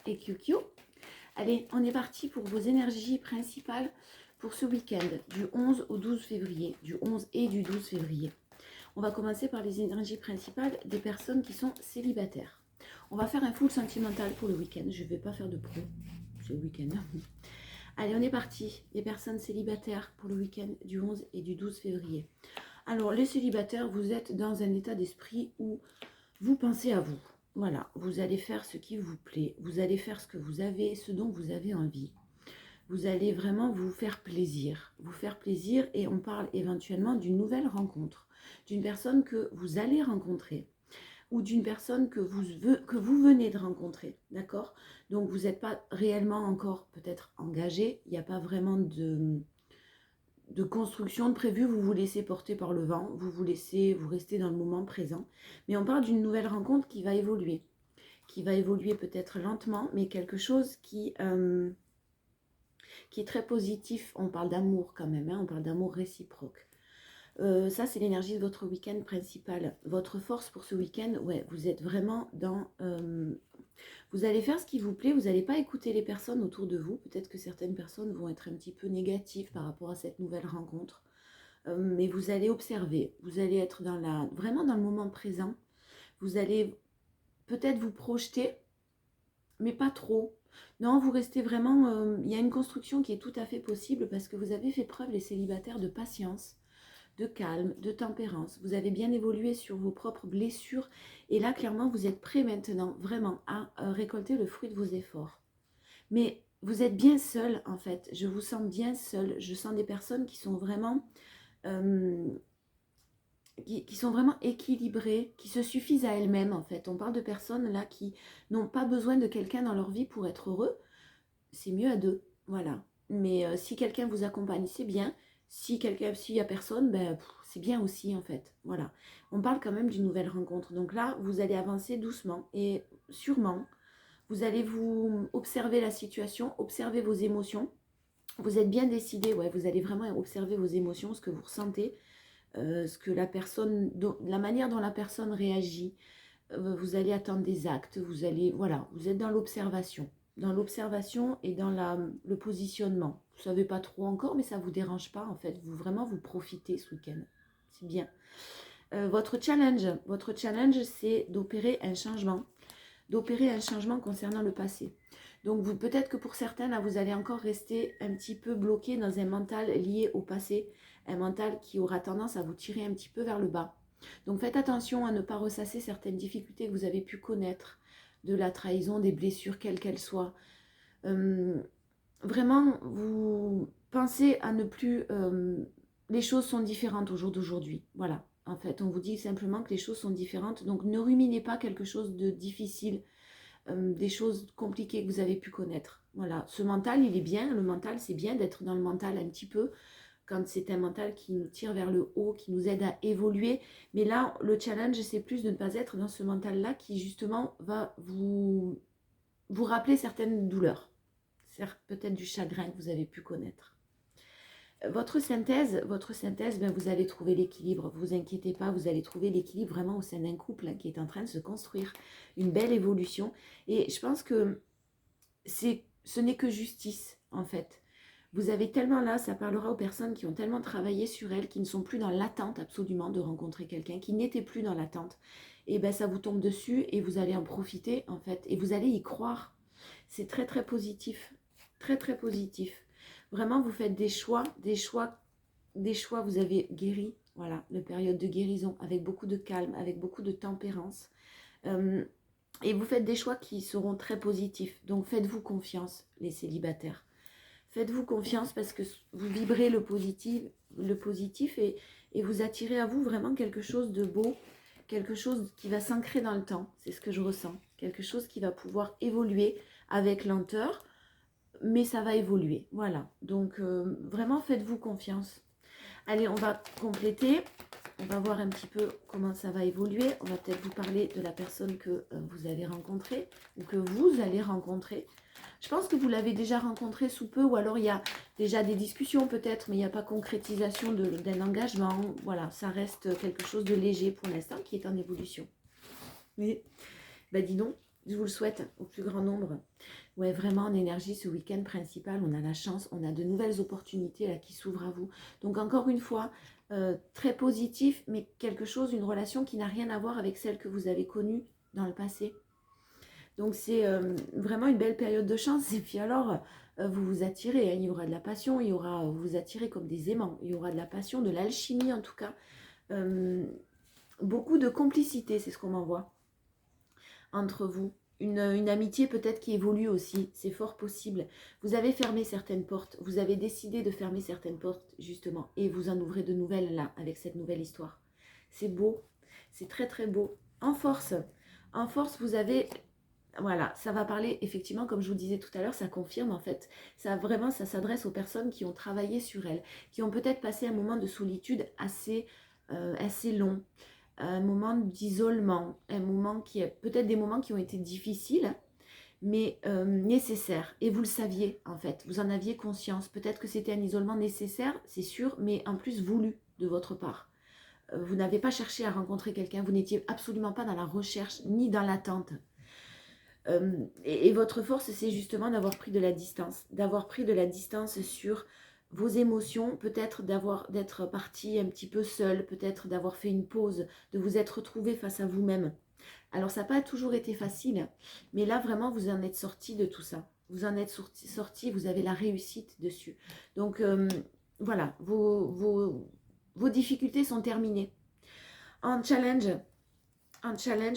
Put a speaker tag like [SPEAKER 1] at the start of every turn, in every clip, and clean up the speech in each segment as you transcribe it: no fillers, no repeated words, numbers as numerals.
[SPEAKER 1] et Kyukyo. Allez, on est parti pour vos énergies principales pour ce week-end, du 11 au 12 février, du 11 et du 12 février. On va commencer par les énergies principales des personnes qui sont célibataires. On va faire un full sentimental pour le week-end. Je ne vais pas faire de pro, c'est le week-end. Allez, on est parti. Les personnes célibataires pour le week-end du 11 et du 12 février. Alors, les célibataires, vous êtes dans un état d'esprit où vous pensez à vous. Voilà, vous allez faire ce qui vous plaît. Vous allez faire ce que vous avez, ce dont vous avez envie. Vous allez vraiment vous faire plaisir. Vous faire plaisir et on parle éventuellement d'une nouvelle rencontre. D'une personne que vous allez rencontrer ou d'une personne que vous venez de rencontrer, d'accord? Donc, vous n'êtes pas réellement encore peut-être engagé. Il n'y a pas vraiment de construction de prévu, vous vous laissez porter par le vent, vous restez dans le moment présent. Mais on parle d'une nouvelle rencontre qui va évoluer peut-être lentement, mais quelque chose qui est très positif. On parle d'amour quand même, hein, on parle d'amour réciproque. Ça, c'est l'énergie de votre week-end principal. Votre force pour ce week-end, ouais, vous êtes vraiment dans... vous allez faire ce qui vous plaît, vous n'allez pas écouter les personnes autour de vous. Peut-être que certaines personnes vont être un petit peu négatives par rapport à cette nouvelle rencontre. Mais vous allez observer, vous allez être vraiment dans le moment présent. Vous allez peut-être vous projeter, mais pas trop. Non, vous restez vraiment... il y a une construction qui est tout à fait possible parce que vous avez fait preuve, les célibataires, de patience, de calme, de tempérance. Vous avez bien évolué sur vos propres blessures. Et là, clairement, vous êtes prêts maintenant, vraiment, à récolter le fruit de vos efforts. Mais vous êtes bien seul, en fait. Je vous sens bien seul. Je sens des personnes qui sont vraiment... qui sont vraiment équilibrées, qui se suffisent à elles-mêmes, en fait. On parle de personnes, là, qui n'ont pas besoin de quelqu'un dans leur vie pour être heureux. C'est mieux à deux, voilà. Mais si quelqu'un vous accompagne, c'est bien. S'il n'y a personne, ben, c'est bien aussi, en fait. Voilà. On parle quand même d'une nouvelle rencontre. Donc là, vous allez avancer doucement et sûrement. Vous allez vous observer la situation, observer vos émotions. Vous êtes bien décidé, ouais, vous allez vraiment observer vos émotions, ce que vous ressentez, ce que la manière dont la personne réagit. Vous allez attendre des actes, vous êtes dans l'observation. Dans l'observation et dans le positionnement. Vous ne savez pas trop encore, mais ça ne vous dérange pas en fait. Vous profitez ce week-end. C'est bien. Votre challenge, c'est d'opérer un changement. D'opérer un changement concernant le passé. Donc peut-être que pour certains, là, vous allez encore rester un petit peu bloqué dans un mental lié au passé. Un mental qui aura tendance à vous tirer un petit peu vers le bas. Donc faites attention à ne pas ressasser certaines difficultés que vous avez pu connaître, de la trahison, des blessures, quelles qu'elles soient. Vraiment, vous pensez à ne plus... les choses sont différentes au jour d'aujourd'hui. Voilà, en fait, on vous dit simplement que les choses sont différentes. Donc ne ruminez pas quelque chose de difficile, des choses compliquées que vous avez pu connaître. Voilà, ce mental, il est bien. Le mental, c'est bien d'être dans le mental un petit peu, quand c'est un mental qui nous tire vers le haut, qui nous aide à évoluer. Mais là, le challenge, c'est plus de ne pas être dans ce mental-là qui, justement, va vous rappeler certaines douleurs. Peut-être du chagrin que vous avez pu connaître. Votre synthèse, ben, vous allez trouver l'équilibre. Ne vous inquiétez pas, vous allez trouver l'équilibre vraiment au sein d'un couple qui est en train de se construire. Une belle évolution. Et je pense que ce n'est que justice, en fait. Vous avez tellement là, ça parlera aux personnes qui ont tellement travaillé sur elles, qui ne sont plus dans l'attente absolument de rencontrer quelqu'un, qui n'étaient plus dans l'attente. Et bien ça vous tombe dessus et vous allez en profiter en fait. Et vous allez y croire. C'est très très positif. Très très positif. Vraiment, vous faites des choix. Vous avez guéri. Voilà, une période de guérison avec beaucoup de calme, avec beaucoup de tempérance. Et vous faites des choix qui seront très positifs. Donc faites-vous confiance, les célibataires. Faites-vous confiance parce que vous vibrez le positif et vous attirez à vous vraiment quelque chose de beau, quelque chose qui va s'ancrer dans le temps. C'est ce que je ressens. Quelque chose qui va pouvoir évoluer avec lenteur, mais ça va évoluer. Voilà. Donc, vraiment, faites-vous confiance. Allez, on va compléter. On va voir un petit peu comment ça va évoluer. On va peut-être vous parler de la personne que vous avez rencontrée ou que vous allez rencontrer. Je pense que vous l'avez déjà rencontré sous peu ou alors il y a déjà des discussions peut-être, mais il n'y a pas concrétisation d'un engagement. Voilà, ça reste quelque chose de léger pour l'instant qui est en évolution. Mais, bah dis donc, Je vous le souhaite au plus grand nombre. Ouais, vraiment en énergie, ce week-end principal, on a la chance, on a de nouvelles opportunités là qui s'ouvrent à vous. Donc encore une fois, très positif, mais quelque chose, une relation qui n'a rien à voir avec celle que vous avez connue dans le passé. Donc c'est vraiment une belle période de chance. Et puis alors, vous vous attirez, hein, il y aura de la passion, il y aura, vous vous attirez comme des aimants, il y aura de la passion, de l'alchimie en tout cas. Beaucoup de complicité, c'est ce qu'on m'envoie entre vous. Une amitié peut-être qui évolue aussi, c'est fort possible. Vous avez fermé certaines portes, vous avez décidé de fermer certaines portes justement, et vous en ouvrez de nouvelles là, avec cette nouvelle histoire. C'est beau, c'est très très beau. En force, vous avez... Voilà, ça va parler effectivement, comme je vous disais tout à l'heure, ça confirme en fait. Ça vraiment, ça s'adresse aux personnes qui ont travaillé sur elles, qui ont peut-être passé un moment de solitude assez long, un moment d'isolement, un moment qui est peut-être des moments qui ont été difficiles, mais nécessaires. Et vous le saviez en fait, vous en aviez conscience. Peut-être que c'était un isolement nécessaire, c'est sûr, mais en plus voulu de votre part. Vous n'avez pas cherché à rencontrer quelqu'un, vous n'étiez absolument pas dans la recherche ni dans l'attente. Et votre force, c'est justement d'avoir pris de la distance sur vos émotions, peut-être d'être parti un petit peu seul, peut-être d'avoir fait une pause, de vous être retrouvé face à vous-même. Alors ça n'a pas toujours été facile, mais là vraiment vous en êtes sorti de tout ça. Vous en êtes sorti, vous avez la réussite dessus. Donc voilà, vos difficultés sont terminées. En challenge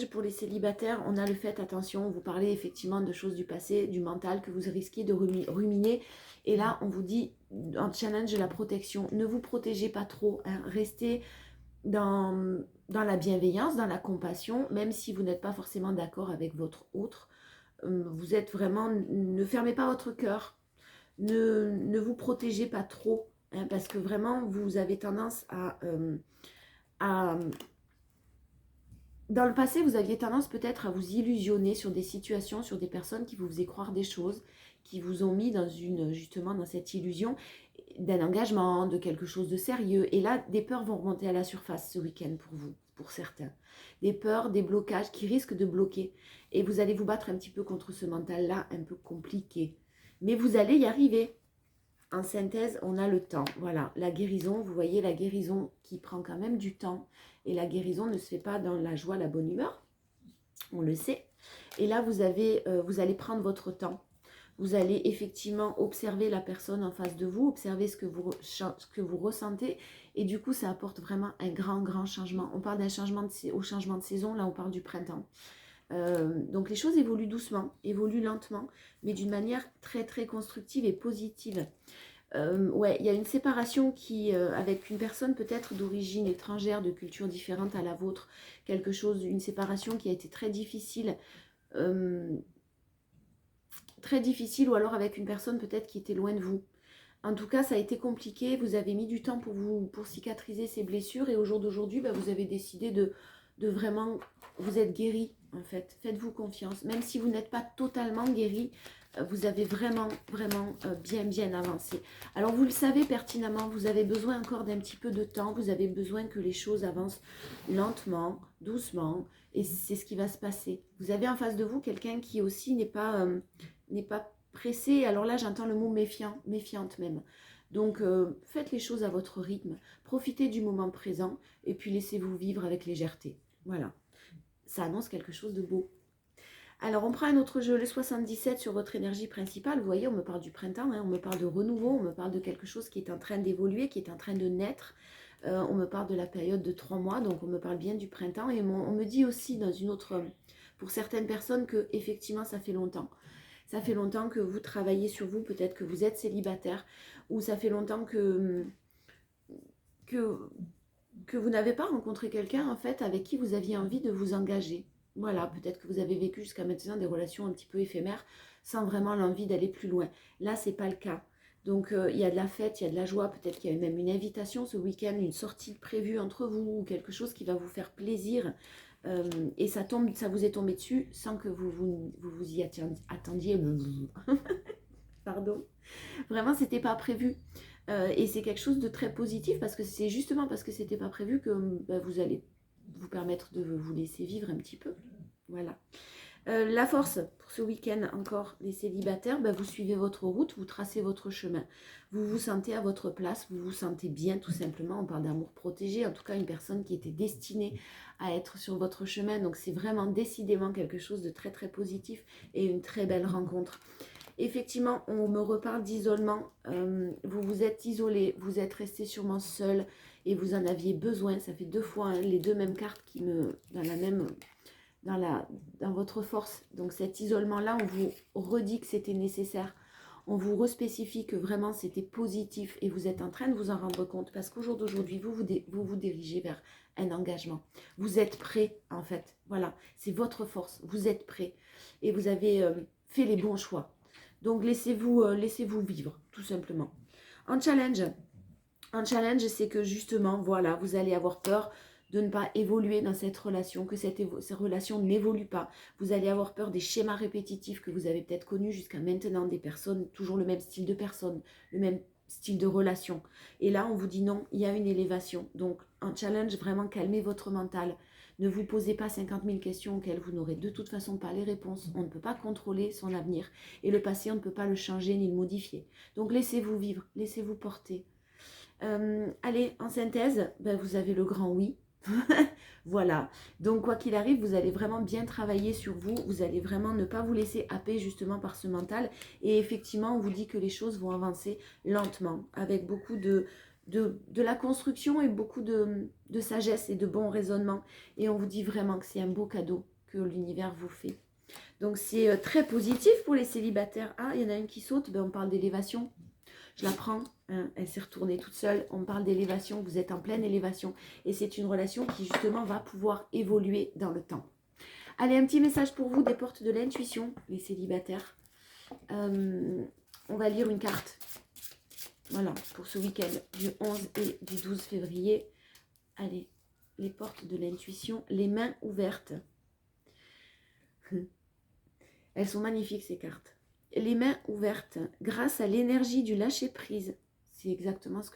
[SPEAKER 1] pour les célibataires, on a le fait, attention, vous parlez effectivement de choses du passé, du mental que vous risquez de ruminer. Et là, on vous dit, en challenge, la protection. Ne vous protégez pas trop, hein. Restez dans la bienveillance, dans la compassion, même si vous n'êtes pas forcément d'accord avec votre autre. Vous êtes vraiment, ne fermez pas votre cœur, ne vous protégez pas trop, hein, parce que vraiment, vous avez tendance à dans le passé, vous aviez tendance peut-être à vous illusionner sur des situations, sur des personnes qui vous faisaient croire des choses, qui vous ont mis justement dans cette illusion d'un engagement, de quelque chose de sérieux. Et là, des peurs vont remonter à la surface ce week-end pour vous, pour certains. Des peurs, des blocages qui risquent de bloquer. Et vous allez vous battre un petit peu contre ce mental-là, un peu compliqué. Mais vous allez y arriver. En synthèse, on a le temps. Voilà, la guérison, vous voyez la guérison qui prend quand même du temps. Et la guérison ne se fait pas dans la joie, la bonne humeur. On le sait. Et là, vous allez prendre votre temps. Vous allez effectivement observer la personne en face de vous, observer ce que vous ressentez. Et du coup, ça apporte vraiment un grand changement. On parle d'un changement au changement de saison, là on parle du printemps. Donc les choses évoluent doucement, évoluent lentement, mais d'une manière très constructive et positive. Ouais, il y a une séparation avec une personne peut-être d'origine étrangère, de culture différente à la vôtre, une séparation qui a été très difficile, ou alors avec une personne peut-être qui était loin de vous. En tout cas, ça a été compliqué, vous avez mis du temps pour cicatriser ces blessures, et au jour d'aujourd'hui, vous avez décidé de vraiment, vous êtes guéri en fait, faites-vous confiance, même si vous n'êtes pas totalement guéri, vous avez vraiment bien avancé. Alors vous le savez pertinemment, vous avez besoin encore d'un petit peu de temps, vous avez besoin que les choses avancent lentement, doucement, et c'est ce qui va se passer. Vous avez en face de vous quelqu'un qui aussi n'est pas pressé. Alors là, j'entends le mot méfiante même. Donc, faites les choses à votre rythme, profitez du moment présent, et puis laissez-vous vivre avec légèreté. Voilà, ça annonce quelque chose de beau. Alors, on prend un autre jeu, le 77 sur votre énergie principale. Vous voyez, on me parle du printemps, hein, on me parle de renouveau, on me parle de quelque chose qui est en train d'évoluer, qui est en train de naître. On me parle de la période de 3 mois, donc on me parle bien du printemps. Et on me dit aussi dans une autre, pour certaines personnes, que effectivement ça fait longtemps. Ça fait longtemps que vous travaillez sur vous, peut-être que vous êtes célibataire, ou ça fait longtemps que vous n'avez pas rencontré quelqu'un en fait avec qui vous aviez envie de vous engager. Voilà, peut-être que vous avez vécu jusqu'à maintenant des relations un petit peu éphémères sans vraiment l'envie d'aller plus loin. Là, c'est pas le cas. Donc, il y a de la fête, il y a de la joie, peut-être qu'il y a même une invitation ce week-end, une sortie prévue entre vous, ou quelque chose qui va vous faire plaisir. Et ça vous est tombé dessus sans que vous y attendiez. Pardon. Vraiment, c'était pas prévu. Et c'est quelque chose de très positif parce que c'est justement parce que c'était pas prévu que vous allez vous permettre de vous laisser vivre un petit peu. Voilà. La force pour ce week-end encore, les célibataires, ben, vous suivez votre route, vous tracez votre chemin. Vous vous sentez à votre place, vous vous sentez bien tout simplement. On parle d'amour protégé, en tout cas une personne qui était destinée à être sur votre chemin. Donc c'est vraiment décidément quelque chose de très très positif et une très belle rencontre. Effectivement, on me reparle d'isolement. Vous vous êtes isolé, vous êtes resté sûrement seul et vous en aviez besoin. Ça fait 2 fois hein, les deux mêmes cartes qui me dans la même dans votre force. Donc cet isolement-là, on vous redit que c'était nécessaire. On vous respécifie que vraiment c'était positif et vous êtes en train de vous en rendre compte parce qu'au jour d'aujourd'hui, vous dirigez vers un engagement. Vous êtes prêt en fait. Voilà, c'est votre force. Vous êtes prêt et vous avez fait les bons choix. Donc laissez-vous vivre, tout simplement. En challenge, c'est que justement, voilà, vous allez avoir peur de ne pas évoluer dans cette relation, que cette relation n'évolue pas. Vous allez avoir peur des schémas répétitifs que vous avez peut-être connus jusqu'à maintenant, des personnes, toujours le même style de personne, le même style de relation. Et là, on vous dit non, il y a une élévation. Donc, un challenge, vraiment, calmez votre mental. Ne vous posez pas 50 000 questions auxquelles vous n'aurez de toute façon pas les réponses. On ne peut pas contrôler son avenir. Et le passé, on ne peut pas le changer ni le modifier. Donc, laissez-vous vivre, laissez-vous porter. Allez, en synthèse, ben, vous avez le grand oui. Voilà. Donc, quoi qu'il arrive, vous allez vraiment bien travailler sur vous. Vous allez vraiment ne pas vous laisser happer justement par ce mental. Et effectivement, on vous dit que les choses vont avancer lentement, avec beaucoup de la construction et beaucoup de sagesse et de bon raisonnement. Et on vous dit vraiment que c'est un beau cadeau que l'univers vous fait. Donc, c'est très positif pour les célibataires. Ah, il y en a une qui saute, ben, on parle d'élévation. Je la prends, hein, elle s'est retournée toute seule. On parle d'élévation, vous êtes en pleine élévation. Et c'est une relation qui justement va pouvoir évoluer dans le temps. Allez, un petit message pour vous des portes de l'intuition, les célibataires. On va lire une carte. Voilà, pour ce week-end du 11 et du 12 février. Allez, les portes de l'intuition, les mains ouvertes. Elles sont magnifiques ces cartes. Les mains ouvertes, grâce à l'énergie du lâcher-prise. C'est exactement ce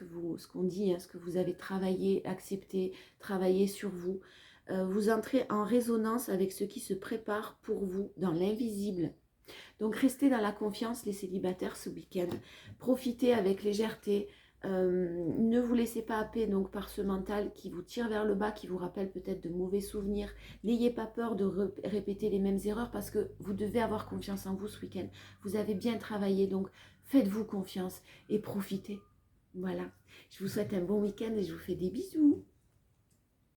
[SPEAKER 1] qu'on dit, hein, ce que vous avez travaillé, accepté, travaillé sur vous. Vous entrez en résonance avec ce qui se prépare pour vous dans l'invisible. Donc restez dans la confiance les célibataires ce week-end. Profitez avec légèreté. Ne vous laissez pas happer donc, par ce mental qui vous tire vers le bas, qui vous rappelle peut-être de mauvais souvenirs. N'ayez pas peur de répéter les mêmes erreurs parce que vous devez avoir confiance en vous ce week-end. Vous avez bien travaillé, donc faites-vous confiance et profitez. Voilà, je vous souhaite un bon week-end et je vous fais des bisous.